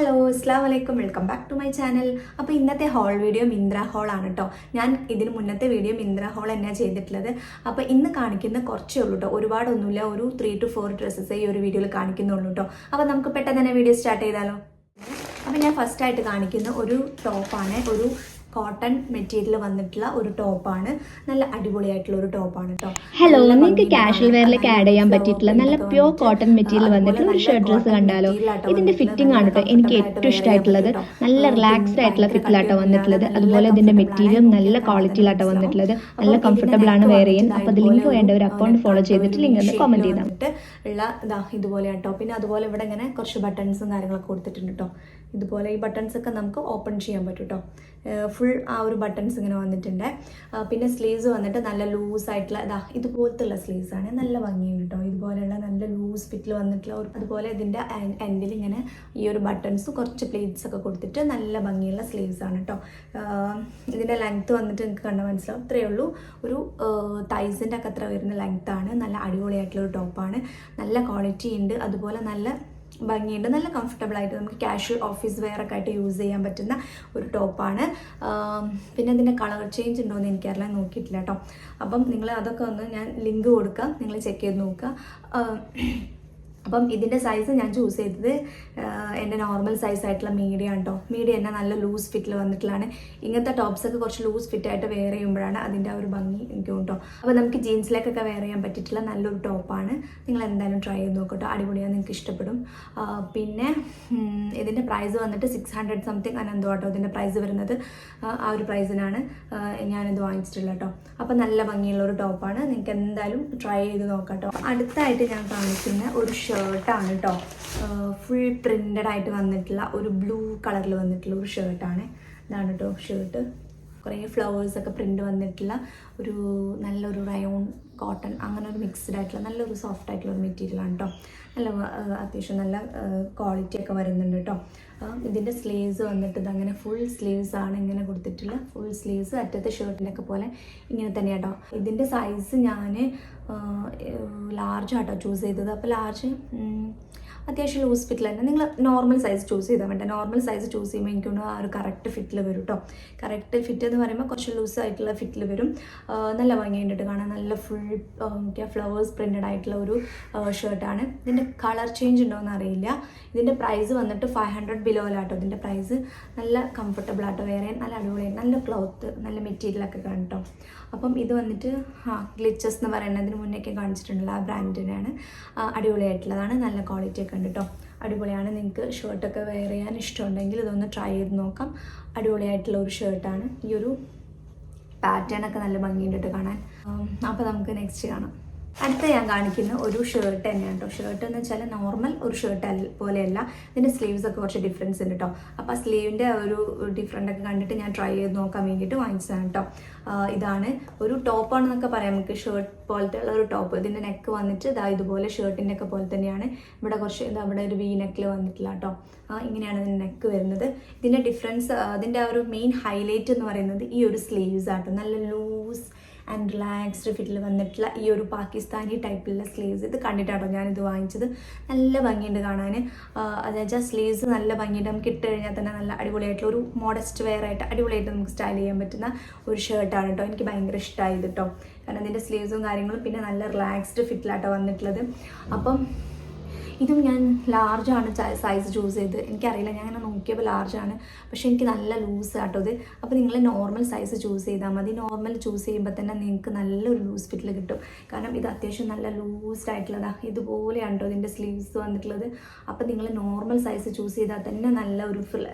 Hello അസ്സലാമു അലൈക്കും, welcome back to my channel. അപ്പോൾ ഇന്നത്തെ ഹോൾ വീഡിയോ മിന്ത്ര ഹോൾ ആണ് കേട്ടോ. ഞാൻ ഇതിന് മുന്നത്തെ വീഡിയോ മിന്ത്ര ഹോൾ തന്നെയാണ് ചെയ്തിട്ടുള്ളത്. അപ്പോൾ ഇന്ന് കാണിക്കുന്ന കുറച്ചേ ഉള്ളൂ കേട്ടോ, ഒരുപാടൊന്നുമില്ല. ഒരു 3 to 4 ഡ്രസ്സസ് ഈ ഒരു വീഡിയോയിൽ കാണിക്കുന്നുള്ളൂ കേട്ടോ. അപ്പോൾ നമുക്ക് പെട്ടെന്ന് തന്നെ വീഡിയോ സ്റ്റാർട്ട് ചെയ്താലോ. അപ്പോൾ ഞാൻ ഫസ്റ്റായിട്ട് കാണിക്കുന്ന ഒരു ടോപ്പാണ്, ഒരു കോട്ടൺ മെറ്റീരിയൽ വന്നിട്ടുള്ള ഒരു ടോപ്പാണ്. നല്ല അടിപൊളിയായിട്ടുള്ള ഒരു ടോപ്പാണ് കേട്ടോ. ഹലോ, നിങ്ങൾക്ക് കാഷ്വൽ വെയറിലേക്ക് ആഡ് ചെയ്യാൻ പറ്റിയിട്ടുള്ള നല്ല പ്യോർ കോട്ടൺ മെറ്റീരിയൽ വന്നിട്ടുള്ള ഒരു ഷർട്ട് ഡ്രസ്സ് കണ്ടാലോ. ഇതിന്റെ ഫിറ്റിംഗ് ആണ് കേട്ടോ എനിക്ക് ഏറ്റവും ഇഷ്ടമായിട്ടുള്ളത്. നല്ല റിലാക്സ്ഡ് ആയിട്ടുള്ള ഫിറ്റിലാട്ടോ വന്നിട്ടുള്ളത്. അതുപോലെ ഇതിന്റെ മെറ്റീരിയൽ നല്ല ക്വാളിറ്റിയിലാട്ടോ വന്നിട്ടുള്ളത്. നല്ല കംഫർട്ടബിൾ ആണ് വെയർ ചെയ്യാൻ. അപ്പോൾ അത് ലിങ്ക് വേണ്ട ഒരു അക്കൗണ്ട് ഫോളോ ചെയ്തിട്ട് ലിങ്ക് ഒന്ന് കമന്റ് ചെയ്താൽ ഉള്ള ഇതാ ഇതുപോലെ കേട്ടോ. പിന്നെ അതുപോലെ ഇവിടെ ഇങ്ങനെ കുറച്ച് ബട്ടൺസും കാര്യങ്ങളൊക്കെ കൊടുത്തിട്ടുണ്ട് കേട്ടോ. ഇതുപോലെ ഈ ബട്ടൺസ് ഒക്കെ നമുക്ക് ഓപ്പൺ ചെയ്യാൻ പറ്റും കേട്ടോ. ഫുൾ ആ ഒരു ബട്ടൺസ് ഇങ്ങനെ വന്നിട്ടുണ്ട്. പിന്നെ സ്ലീവ്സ് വന്നിട്ട് നല്ല ലൂസ് ആയിട്ടുള്ള ഇതുപോലത്തുള്ള സ്ലീവ്സ് ആണ്. നല്ല ഭംഗിയുണ്ട് കേട്ടോ. ഇതുപോലെയുള്ള നല്ല ലൂസ് ഫിറ്റിൽ വന്നിട്ടുള്ള ഒരു, അതുപോലെ ഇതിൻ്റെ എൻഡിൽ ഇങ്ങനെ ഈ ഒരു ബട്ടൺസ് കുറച്ച് പ്ലേറ്റ്സ് ഒക്കെ കൊടുത്തിട്ട് നല്ല ഭംഗിയുള്ള സ്ലീവ്സ് ആണ് കേട്ടോ. ഇതിൻ്റെ ലെങ്ത്ത് വന്നിട്ട് നിങ്ങൾക്ക് കണ്ടാൽ മനസ്സിലാവും. ഇത്രയേ ഉള്ളൂ. ഒരു തൈസിൻ്റെ ഒക്കെ അത്ര വരുന്ന ലെങ്ത്താണ്. നല്ല അടിപൊളിയായിട്ടുള്ള ഒരു ടോപ്പാണ്. നല്ല ക്വാളിറ്റി ഉണ്ട്. അതുപോലെ നല്ല ഭംഗിയുണ്ട്. നല്ല കംഫർട്ടബിൾ ആയിട്ട് നമുക്ക് കാഷ്വൽ ഓഫീസ് വെയർ ഒക്കെ ആയിട്ട് യൂസ് ചെയ്യാൻ പറ്റുന്ന ഒരു ടോപ്പാണ്. പിന്നെ അതിൻ്റെ കളർ ചേഞ്ച് ഉണ്ടോ എന്ന് എനിക്കറിയില്ല, നോക്കിയിട്ടില്ല കേട്ടോ. അപ്പം നിങ്ങൾ അതൊക്കെ ഒന്ന് ഞാൻ ലിങ്ക് കൊടുക്കാം, നിങ്ങൾ ചെക്ക് ചെയ്ത് നോക്കുക. അപ്പം ഇതിൻ്റെ സൈസ് ഞാൻ ചൂസ് ചെയ്തത് എൻ്റെ നോർമൽ സൈസ് ആയിട്ടുള്ള മീഡിയം ആണ് കേട്ടോ. മീഡിയം തന്നെ നല്ല ലൂസ് ഫിറ്റിൽ വന്നിട്ടുള്ളതാണ്. ഇങ്ങനത്തെ ടോപ്സൊക്കെ കുറച്ച് ലൂസ് ഫിറ്റായിട്ട് വെയർ ചെയ്യുമ്പോഴാണ് അതിൻ്റെ ആ ഒരു ഭംഗി എനിക്ക് കേട്ടോ. അപ്പോൾ നമുക്ക് ജീൻസിലേക്കൊക്കെ വെയർ ചെയ്യാൻ പറ്റിയിട്ടുള്ള നല്ലൊരു ടോപ്പാണ്. നിങ്ങൾ എന്തായാലും ട്രൈ ചെയ്ത് നോക്കട്ടോ, അടിപൊളിയാണ്, നിങ്ങൾക്ക് ഇഷ്ടപ്പെടും. പിന്നെ ഇതിൻ്റെ പ്രൈസ് വന്നിട്ട് 600 സംതിങ് അനന്തോ കേട്ടോ. ഇതിൻ്റെ പ്രൈസ് വരുന്നത് ആ ഒരു പ്രൈസിനാണ് ഞാനിത് വാങ്ങിച്ചിട്ടുള്ളത് കേട്ടോ. അപ്പോൾ നല്ല ഭംഗിയുള്ള ഒരു ടോപ്പാണ്. നിങ്ങൾക്ക് എന്തായാലും ട്രൈ ചെയ്ത് നോക്കാം കേട്ടോ. അടുത്തായിട്ട് ഞാൻ കാണിക്കുന്ന ഒരു ഷർട്ടാണ് കേട്ടോ. ഫുൾ പ്രിൻ്റഡ് ആയിട്ട് വന്നിട്ടുള്ള ഒരു ബ്ലൂ കളറിൽ വന്നിട്ടുള്ള ഒരു ഷർട്ടാണ്. ഇതാണ് കേട്ടോ ഷർട്ട്. കുറേ ഫ്ലവേഴ്സൊക്കെ പ്രിൻ്റ് വന്നിട്ടുള്ള ഒരു നല്ലൊരു റയോൺ കോട്ടൺ, അങ്ങനെ ഒരു മിക്സ്ഡ് ആയിട്ടുള്ള നല്ലൊരു സോഫ്റ്റ് ആയിട്ടുള്ള ഒരു മെറ്റീരിയലാണ് കേട്ടോ. നല്ല അത്യാവശ്യം നല്ല ക്വാളിറ്റി ഒക്കെ വരുന്നുണ്ട് കേട്ടോ. ഇതിൻ്റെ സ്ലീവ്സ് വന്നിട്ട് ഇതങ്ങനെ ഫുൾ സ്ലീവ്സ് ആണ് ഇങ്ങനെ കൊടുത്തിട്ടുള്ള. ഫുൾ സ്ലീവ്സ് അറ്റത്തെ ഷർട്ടിൻ്റെ ഒക്കെ പോലെ ഇങ്ങനെ തന്നെ കേട്ടോ. ഇതിൻ്റെ സൈസ് ഞാൻ ലാർജ് ആട്ടോ ചൂസ് ചെയ്തത്. അപ്പോൾ ലാർജ് അത്യാവശ്യം ലൂസ് ഫിറ്റിൽ തന്നെ നിങ്ങൾ നോർമൽ സൈസ് ചൂസ് ചെയ്താൽ വേണ്ട. നോർമൽ സൈസ് ചൂസ് ചെയ്യുമ്പോൾ എനിക്കൊന്ന് ആ ഒരു കറക്റ്റ് ഫിറ്റിൽ വരും കേട്ടോ. കറക്റ്റ് ഫിറ്റ് എന്ന് പറയുമ്പോൾ കുറച്ച് ലൂസ് ആയിട്ടുള്ള ഫിറ്റിൽ വരും. നല്ല ഭംഗിയുണ്ട് കാണാൻ. നല്ല ഫുൾ ഫ്ലവേഴ്സ് പ്രിൻ്റഡ് ആയിട്ടുള്ള ഒരു ഷർട്ടാണ്. ഇതിൻ്റെ കളർ ചേഞ്ച് ഉണ്ടോ എന്ന് അറിയില്ല. ഇതിൻ്റെ പ്രൈസ് വന്നിട്ട് 500 ബിലോയിലാട്ടോ ഇതിൻ്റെ പ്രൈസ്. നല്ല കംഫർട്ടബിൾ ആട്ടോ വെയർ ചെയ്യാൻ. നല്ല അടിപൊളിയാണ്. നല്ല ക്ലോത്ത്, നല്ല മെറ്റീരിയലൊക്കെ കാണും കേട്ടോ. അപ്പം ഇത് വന്നിട്ട് ഗ്ലിച്ചസ് എന്ന് പറയുന്നതിന് മുന്നേക്കെ കാണിച്ചിട്ടുണ്ടല്ലോ, ആ ബ്രാൻഡിനാണ്. അടിപൊളിയായിട്ടുള്ളതാണ്. നല്ല ക്വാളിറ്റി ഒക്കെ ഉണ്ട് കേട്ടോ. അടിപൊളിയാണ്. നിങ്ങൾക്ക് ഷർട്ടൊക്കെ വെയർ ചെയ്യാൻ ഇഷ്ടമുണ്ടെങ്കിൽ ഇതൊന്ന് ട്രൈ ചെയ്ത് നോക്കാം. അടിപൊളിയായിട്ടുള്ള ഒരു ഷർട്ടാണ്. ഈ ഒരു പാറ്റേൺ ഒക്കെ നല്ല ഭംഗിയുണ്ട് കാണാൻ. അപ്പോൾ നമുക്ക് നെക്സ്റ്റ് കാണാം. അടുത്ത ഞാൻ കാണിക്കുന്ന ഒരു ഷർട്ട് തന്നെയാണ് കേട്ടോ. ഷർട്ട് എന്ന് വെച്ചാൽ നോർമൽ ഒരു ഷർട്ട് പോലെയല്ല. ഇതിൻ്റെ സ്ലീവ്സ് ഒക്കെ കുറച്ച് ഡിഫറൻസ് ഉണ്ട് കേട്ടോ. അപ്പോൾ ആ സ്ലീവിൻ്റെ ഒരു ഡിഫറെൻ്റ് ഒക്കെ കണ്ടിട്ട് ഞാൻ ട്രൈ ചെയ്ത് നോക്കാൻ വേണ്ടിയിട്ട് വാങ്ങിച്ചതാണ് കേട്ടോ. ഇതാണ് ഒരു ടോപ്പാണെന്നൊക്കെ പറയാം നമുക്ക്. ഷർട്ട് പോലത്തെ ഉള്ള ഒരു ടോപ്പ്. ഇതിൻ്റെ നെക്ക് വന്നിട്ട് ഇതുപോലെ ഷർട്ടിൻ്റെ ഒക്കെ പോലെ തന്നെയാണ്. ഇവിടെ കുറച്ച് അവിടെ ഒരു വി നെക്കിൽ വന്നിട്ടില്ല കേട്ടോ. ഇങ്ങനെയാണ് ഇതിൻ്റെ നെക്ക് വരുന്നത്. ഇതിൻ്റെ ഡിഫറൻസ്, അതിൻ്റെ ആ ഒരു മെയിൻ ഹൈലൈറ്റ് എന്ന് പറയുന്നത് ഈ ഒരു സ്ലീവ്സ് ആട്ടോ. നല്ല ലൂസ് ആൻഡ് റിലാക്സ്ഡ് ഫിറ്റിൽ വന്നിട്ടുള്ള ഈ ഒരു പാകിസ്ഥാനി ടൈപ്പിലുള്ള സ്ലീവ്സ്. ഇത് കണ്ടിട്ടാട്ടോ ഞാനിത് വാങ്ങിച്ചത്. നല്ല ഭംഗിയുണ്ട് കാണാൻ. അതായത് സ്ലീവ്സ് നല്ല ഭംഗിയുണ്ട്. നമുക്ക് ഇട്ട് കഴിഞ്ഞാൽ തന്നെ നല്ല അടിപൊളിയായിട്ടുള്ള ഒരു മോഡസ്റ്റ് വെയർ ആയിട്ട് അടിപൊളിയായിട്ട് നമുക്ക് സ്റ്റൈൽ ചെയ്യാൻ പറ്റുന്ന ഒരു ഷർട്ടാണ് കേട്ടോ. എനിക്ക് ഭയങ്കര ഇഷ്ടമായത് കേട്ടോ. കാരണം ഇതിൻ്റെ സ്ലീവ്സും കാര്യങ്ങളും പിന്നെ നല്ല റിലാക്സ്ഡ് ഫിറ്റിലാട്ടോ വന്നിട്ടുള്ളത്. അപ്പം ഇതും ഞാൻ ലാർജാണ് സൈസ് ചൂസ് ചെയ്ത്. എനിക്കറിയില്ല, ഞാൻ അങ്ങനെ നോക്കിയപ്പോൾ ലാർജാണ്, പക്ഷേ എനിക്ക് നല്ല ലൂസ് ആട്ടോ ഇത്. അപ്പോൾ നിങ്ങൾ നോർമൽ സൈസ് ചൂസ് ചെയ്താൽ മതി. നോർമൽ ചൂസ് ചെയ്യുമ്പോൾ തന്നെ നിങ്ങൾക്ക് നല്ലൊരു ലൂസ് ഫിറ്റിൽ കിട്ടും. കാരണം ഇത് അത്യാവശ്യം നല്ല ലൂസ്ഡ് ആയിട്ടുള്ളതാണ്. ഇതുപോലെയാണ് കേട്ടോ ഇതിൻ്റെ സ്ലീവ്സ് വന്നിട്ടുള്ളത്. അപ്പോൾ നിങ്ങൾ നോർമൽ സൈസ് ചൂസ് ചെയ്താൽ തന്നെ നല്ല ഒരു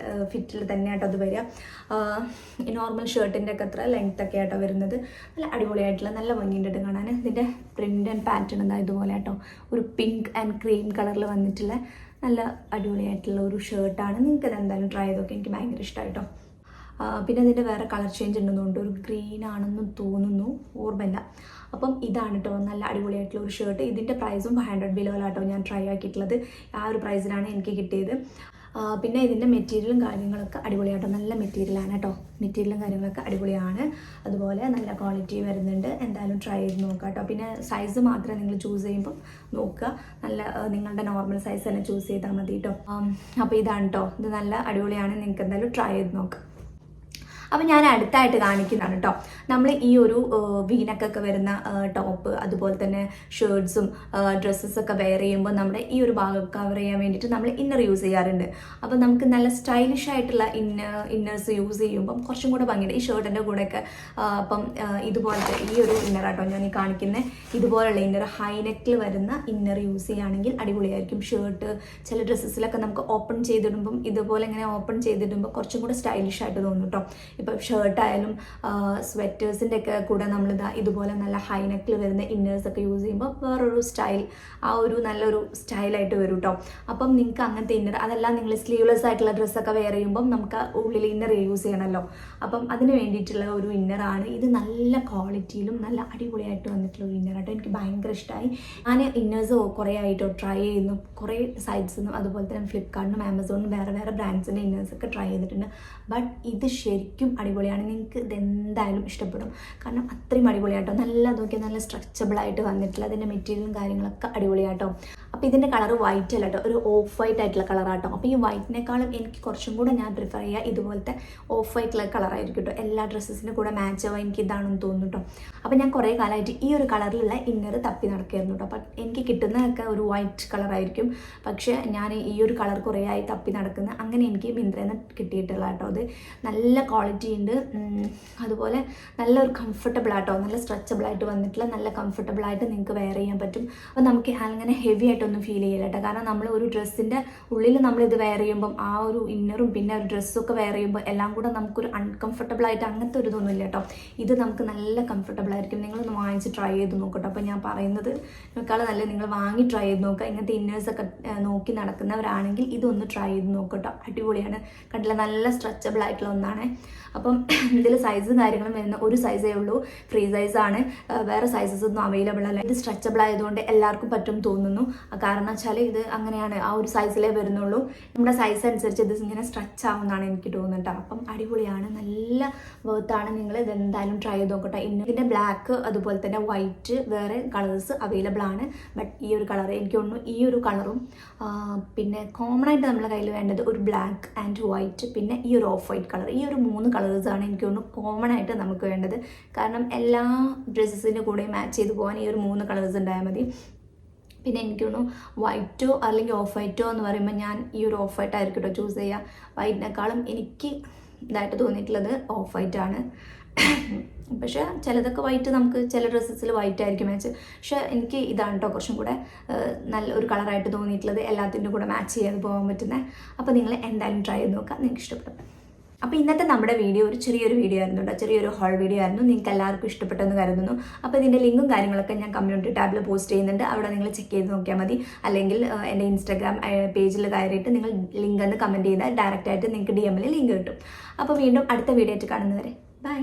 ഫിറ്റിൽ തന്നെ ആട്ടോ അത് വരിക. ഈ നോർമൽ ഷർട്ടിൻ്റെ ഒക്കെ അത്ര ലെങ്ത് ഒക്കെ ആട്ടോ വരുന്നത്. നല്ല അടിപൊളിയായിട്ടുള്ള നല്ല ഭംഗിയുണ്ട് കാണാൻ. ഇതിൻ്റെ പ്രിൻ്റ് ആൻഡ് പാറ്റേൺ എന്താ ഇതുപോലെ ആട്ടോ. ഒരു പിങ്ക് ആൻഡ് ക്രീം കളറിൽ വന്നിട്ടുള്ള നല്ല അടിപൊളിയായിട്ടുള്ള ഒരു ഷർട്ടാണ്. നിങ്ങൾക്ക് എന്തായാലും ട്രൈ ചെയ്തൊക്കെ. എനിക്ക് ഭയങ്കര ഇഷ്ടമായിട്ടോ. പിന്നെ അതിൻ്റെ വേറെ കളർ ചേഞ്ച് ഉണ്ടെന്നുണ്ട്. ഒരു ഗ്രീൻ ആണെന്ന് തോന്നുന്നു, ഓർമ്മയില്ല. അപ്പം ഇതാണ് കേട്ടോ നല്ല അടിപൊളിയായിട്ടുള്ള ഒരു ഷർട്ട്. ഇതിൻ്റെ പ്രൈസും 500 ബിലോയിലാട്ടോ ഞാൻ ട്രൈ ആക്കിയിട്ടുള്ളത്. ആ ഒരു പ്രൈസിലാണ് എനിക്ക് കിട്ടിയത്. പിന്നെ ഇതിൻ്റെ മെറ്റീരിയലും കാര്യങ്ങളൊക്കെ അടിപൊളിയാട്ടോ, നല്ല മെറ്റീരിയലാണ് കേട്ടോ, മെറ്റീരിയലും കാര്യങ്ങളൊക്കെ അടിപൊളിയാണ്. അതുപോലെ നല്ല ക്വാളിറ്റി വരുന്നുണ്ട്. എന്തായാലും ട്രൈ ചെയ്ത് നോക്കാം കേട്ടോ. പിന്നെ സൈസ് മാത്രമേ നിങ്ങൾ ചൂസ് ചെയ്യുമ്പോൾ നോക്കുക, നല്ല നിങ്ങളുടെ നോർമൽ സൈസ് തന്നെ ചൂസ് ചെയ്താൽ മതി കേട്ടോ. അപ്പോൾ ഇതാണ് കേട്ടോ, ഇത് നല്ല അടിപൊളിയാണ്, നിങ്ങൾക്ക് എന്തായാലും ട്രൈ ചെയ്ത് നോക്കാം. അപ്പം ഞാൻ അടുത്തായിട്ട് കാണിക്കുന്നതാണ് കേട്ടോ, നമ്മൾ ഈ ഒരു വീനക്കൊക്കെ വരുന്ന ടോപ്പ്, അതുപോലെ തന്നെ ഷർട്ട്സും ഡ്രസ്സസൊക്കെ വെയർ ചെയ്യുമ്പോൾ നമ്മുടെ ഈ ഒരു ഭാഗം കവർ ചെയ്യാൻ വേണ്ടിയിട്ട് നമ്മൾ ഇന്നർ യൂസ് ചെയ്യാറുണ്ട്. അപ്പോൾ നമുക്ക് നല്ല സ്റ്റൈലിഷ് ആയിട്ടുള്ള ഇന്നേഴ്സ് യൂസ് ചെയ്യുമ്പം കുറച്ചും കൂടെ ഭംഗിയുണ്ട്. ഈ ഷർട്ടിൻ്റെ കൂടെയൊക്കെ അപ്പം ഇതുപോലത്തെ ഈ ഒരു ഇന്നറാട്ടോ ഞാൻ ഈ കാണിക്കുന്നത്, ഇതുപോലുള്ള ഇന്നർ ഹൈനെക്കിൽ വരുന്ന ഇന്നർ യൂസ് ചെയ്യുകയാണെങ്കിൽ അടിപൊളിയായിരിക്കും. ഷർട്ട് ചില ഡ്രസ്സസിലൊക്കെ നമുക്ക് ഓപ്പൺ ചെയ്തിടുമ്പം ഇതുപോലെ ഇങ്ങനെ ഓപ്പൺ ചെയ്തിടുമ്പോൾ കുറച്ചും കൂടെ സ്റ്റൈലിഷ് ആയിട്ട് തോന്നും കേട്ടോ. ഇപ്പോൾ ഷർട്ടായാലും സ്വെറ്റേഴ്സിൻ്റെ ഒക്കെ കൂടെ നമ്മളിതാ ഇതുപോലെ നല്ല ഹൈനെക്കിൽ വരുന്ന ഇന്നേഴ്സൊക്കെ യൂസ് ചെയ്യുമ്പോൾ വേറൊരു സ്റ്റൈൽ, ആ ഒരു നല്ലൊരു സ്റ്റൈലായിട്ട് വരും കേട്ടോ. അപ്പം നിങ്ങൾക്ക് അങ്ങനത്തെ ഇന്നർ, അതെല്ലാം നിങ്ങൾ സ്ലീവ്ലെസ് ആയിട്ടുള്ള ഡ്രസ്സൊക്കെ വെയർ ചെയ്യുമ്പം നമുക്ക് ഉള്ളിൽ ഇന്നർ യൂസ് ചെയ്യണമല്ലോ. അപ്പം അതിന് വേണ്ടിയിട്ടുള്ള ഒരു ഇന്നറാണ് ഇത്. നല്ല ക്വാളിറ്റിയിലും നല്ല അടിപൊളിയായിട്ട് വന്നിട്ടുള്ള ഒരു ഇന്നറാട്ടോ, എനിക്ക് ഭയങ്കര ഇഷ്ടമായി. ഞാൻ ഇന്നേഴ്സ് കുറേ ആയിട്ടോ ട്രൈ ചെയ്യുന്നു, കുറേ സൈറ്റ്സിൽ നിന്നും അതുപോലെ തന്നെ ഫ്ലിപ്കാർട്ടിനും ആമസോണിനും വേറെ ബ്രാൻഡ്സിൻ്റെ ഇന്നേഴ്സൊക്കെ ട്രൈ ചെയ്തിട്ടുണ്ട്. ബട്ട് ഇത് ശരിക്കും അടിപൊളിയാണ്, നിങ്ങൾക്ക് ഇതെന്തായാലും ഇഷ്ടപ്പെടും. കാരണം അത്രയും അടിപൊളിയാട്ടോ, നല്ല നോക്കിയാൽ നല്ല സ്ട്രെച്ചബിളായിട്ട് വന്നിട്ടുള്ള അതിൻ്റെ മെറ്റീരിയലും കാര്യങ്ങളൊക്കെ അടിപൊളിയാട്ടോ. അപ്പോൾ ഇതിൻ്റെ കളർ വൈറ്റ് അല്ല കേട്ടോ, ഒരു ഓഫ് വൈറ്റ് ആയിട്ടുള്ള കളറാട്ടോ. അപ്പോൾ ഈ വൈറ്റിനേക്കാളും എനിക്ക് കുറച്ചും കൂടെ ഞാൻ പ്രിഫർ ചെയ്യുക ഇതുപോലത്തെ ഓഫ് വൈറ്റുള്ള കളറായിരിക്കും കേട്ടോ. എല്ലാ ഡ്രസ്സസിൻ്റെ കൂടെ മാച്ച് ആവാൻ എനിക്ക് ഇതാണെന്ന് തോന്നുന്നു കേട്ടോ. അപ്പോൾ ഞാൻ കുറേ കാലമായിട്ട് ഈ ഒരു കളറിലുള്ള ഇന്നർ തപ്പി നടക്കുകയായിരുന്നു കേട്ടോ. അപ്പം എനിക്ക് കിട്ടുന്നതൊക്കെ ഒരു വൈറ്റ് കളറായിരിക്കും, പക്ഷേ ഞാൻ ഈ ഒരു കളർ കുറേ ആയി തപ്പി നടക്കുന്നത്, അങ്ങനെ എനിക്ക് മിന്ത്രയിൽ നിന്ന് കിട്ടിയിട്ടുള്ള കേട്ടോ. അത് നല്ല ക്വാളിറ്റി ഉണ്ട്, അതുപോലെ നല്ലൊരു കംഫർട്ടബിൾ ആട്ടോ, നല്ല സ്ട്രെച്ചബിളായിട്ട് വന്നിട്ടുള്ള നല്ല കംഫർട്ടബിളായിട്ട് നിങ്ങൾക്ക് വെയർ ചെയ്യാൻ പറ്റും. അപ്പോൾ നമുക്ക് അങ്ങനെ ഹെവി ആയിട്ടൊന്നും ഫീൽ ചെയ്യില്ല കേട്ടോ. കാരണം നമ്മൾ ഒരു ഡ്രസ്സിൻ്റെ ഉള്ളിൽ നമ്മളിത് വെയർ ചെയ്യുമ്പം ആ ഒരു ഇന്നറും പിന്നെ ഒരു ഡ്രസ്സൊക്കെ വെയർ ചെയ്യുമ്പോൾ എല്ലാം കൂടെ നമുക്കൊരു അൺകംഫർട്ടബിളായിട്ട് അങ്ങനത്തെ ഒരു ഇതൊന്നും ഇല്ല കേട്ടോ. ഇത് നമുക്ക് നല്ല കംഫർട്ടബിൾ ആയിരിക്കും. നിങ്ങളൊന്ന് വാങ്ങിച്ച് ട്രൈ ചെയ്ത് നോക്കട്ടോ. അപ്പോൾ ഞാൻ പറയുന്നത് നിങ്ങൾക്കാൾ നല്ല നിങ്ങൾ വാങ്ങി ട്രൈ ചെയ്ത് നോക്കുക. ഇങ്ങനത്തെ ഇന്നേഴ്സൊക്കെ നോക്കി നടക്കുന്നവരാണെങ്കിൽ ഇതൊന്ന് ട്രൈ ചെയ്ത് നോക്കട്ടോ, അടിപൊളിയാണ്. കണ്ടില്ല, നല്ല സ്ട്രെച്ചബിൾ ആയിട്ടുള്ള ഒന്നാണ്. അപ്പം ഇതിൽ സൈസും കാര്യങ്ങളും വരുന്ന ഒരു സൈസേ ഉള്ളൂ, ഫ്രീ സൈസാണ്, വേറെ സൈസസ് ഒന്നും അവൈലബിൾ അല്ല. ഇത് സ്ട്രെച്ചബിൾ ആയതുകൊണ്ട് എല്ലാവർക്കും പറ്റും തോന്നുന്നു. കാരണം വെച്ചാൽ ഇത് അങ്ങനെയാണ്, ആ ഒരു സൈസിലേ വരുന്നുള്ളൂ. നമ്മുടെ സൈസ് അനുസരിച്ച് ഇത് ഇങ്ങനെ സ്ട്രെച്ച് ആവുമെന്നാണ് എനിക്ക് തോന്നുന്നത്. അപ്പം അടിപൊളിയാണ്, നല്ല വേർത്താണ്. നിങ്ങൾ ഇതെന്തായാലും ട്രൈ ചെയ്ത് നോക്കട്ടെ. ഇതിൻ്റെ ബ്ലാക്ക് അതുപോലെ തന്നെ വൈറ്റ് വേറെ കളേഴ്സ് അവൈലബിൾ ആണ്. ബട്ട് ഈ ഒരു കളർ എനിക്ക് തോന്നുന്നു, ഈ ഒരു കളറും പിന്നെ കോമൺ ആയിട്ട് നമ്മുടെ കയ്യിൽ വേണ്ടത് ഒരു ബ്ലാക്ക് ആൻഡ് വൈറ്റ്, പിന്നെ ഈ ഒരു ഓഫ് വൈറ്റ് കളർ, ഈ ഒരു 3 കളേഴ്സാണ് എനിക്ക് തോന്നുന്നു കോമൺ ആയിട്ട് നമുക്ക് വേണ്ടത്. കാരണം എല്ലാ ഡ്രസ്സസിൻ്റെ കൂടെ മാച്ച് ചെയ്ത് പോകാൻ ഈ ഒരു 3 കളേഴ്സ് ഉണ്ടായാൽ മതി. പിന്നെ എനിക്ക് തോന്നുന്നു വൈറ്റോ അല്ലെങ്കിൽ ഓഫ് വൈറ്റോ എന്ന് പറയുമ്പോൾ ഞാൻ ഈ ഒരു ഓഫ് വൈറ്റ് ആയിരിക്കും കേട്ടോ ചൂസ് ചെയ്യുക. വൈറ്റിനേക്കാളും എനിക്ക് ഇതായിട്ട് തോന്നിയിട്ടുള്ളത് ഓഫ് വൈറ്റ് ആണ്. പക്ഷേ ചിലതൊക്കെ വൈറ്റ്, നമുക്ക് ചില ഡ്രസ്സസിൽ വൈറ്റ് ആയിരിക്കും മാച്ച്. പക്ഷേ എനിക്ക് ഇതാണ് കേട്ടോ കുറച്ചും കൂടെ നല്ല ഒരു കളറായിട്ട് തോന്നിയിട്ടുള്ളത്, എല്ലാത്തിൻ്റെ കൂടെ മാച്ച് ചെയ്ത് പോകാൻ പറ്റുന്നത്. അപ്പോൾ നിങ്ങൾ എന്തായാലും ട്രൈ ചെയ്ത് നോക്കുക, നിങ്ങൾക്ക് ഇഷ്ടപ്പെടും. അപ്പോൾ ഇന്നത്തെ നമ്മുടെ വീഡിയോ ഒരു ചെറിയൊരു വീഡിയോ ആയിരുന്നു കേട്ടോ, ചെറിയൊരു ഹോൾ വീഡിയോ ആയിരുന്നു. നിങ്ങൾക്ക് എല്ലാവർക്കും ഇഷ്ടപ്പെട്ടെന്ന് കരുതുന്നു. അപ്പോൾ ഇതിൻ്റെ ലിങ്കും കാര്യങ്ങളൊക്കെ ഞാൻ കമ്മ്യൂണിറ്റി ടാബിൽ പോസ്റ്റ് ചെയ്യുന്നുണ്ട്, അവിടെ നിങ്ങൾ ചെക്ക് ചെയ്ത് നോക്കിയാൽ മതി. അല്ലെങ്കിൽ എൻ്റെ ഇൻസ്റ്റാഗ്രാം പേജിൽ കയറിയിട്ട് നിങ്ങൾ ലിങ്ക് എന്ന് കമൻറ്റ് ചെയ്താൽ ഡയറക്റ്റായിട്ട് നിങ്ങൾക്ക് DM ലിങ്ക് കിട്ടും. അപ്പോൾ വീണ്ടും അടുത്ത വീഡിയോ ആയിട്ട് കാണുന്നവരെ ബൈ.